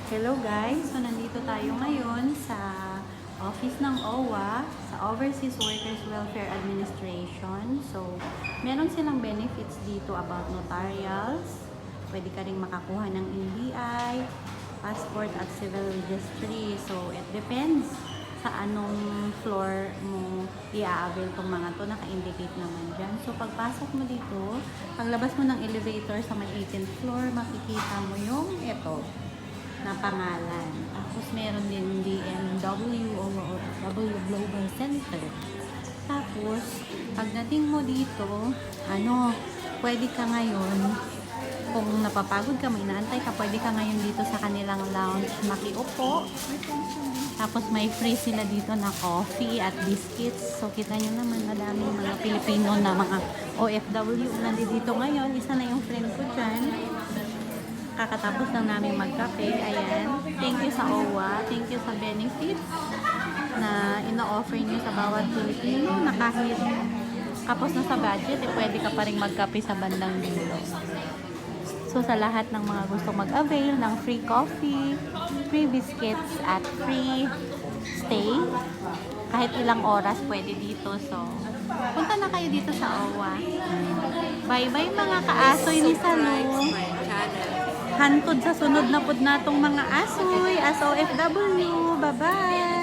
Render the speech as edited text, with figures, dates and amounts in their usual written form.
Hello guys! So nandito tayo ngayon sa office ng OWA, sa Overseas Workers Welfare Administration. So, meron silang benefits dito about notarials. Pwede ka rin makakuha ng NBI, passport at civil registry. So, it depends sa anong floor mo i-avail tong mga to. Naka-indicate naman dyan. So, pagpasok mo dito, paglabas mo ng elevator sa may 18th floor, makikita mo yung ito na pangalan. Tapos meron din DMW o W Global Center. Tapos, pagdating mo dito, pwede ka ngayon, kung napapagod ka, may inaantay ka, pwede ka ngayon dito sa kanilang lounge makiupo. Tapos may free sila dito na coffee at biscuits. So, kita nyo naman, madaming mga Pilipino na mga OFW nandito ngayon. Isa na yung friend ko dyan. Kakatapos lang namin magkape. Ayan. Thank you sa OWA. Thank you sa benefits na ino-offer nyo sa bawat Pilipino na kahit kapos na sa budget, pwede ka pa rin magkape sa bandang dulo. So, sa lahat ng mga gusto mag-avail ng free coffee, free biscuits, at free stay, kahit ilang oras pwede dito. So, punta na kayo dito sa OWA. Bye-bye mga kaasoy ni Salu. Hantod sa sunod na pud natong mga asoy, as OFW. Bye-bye!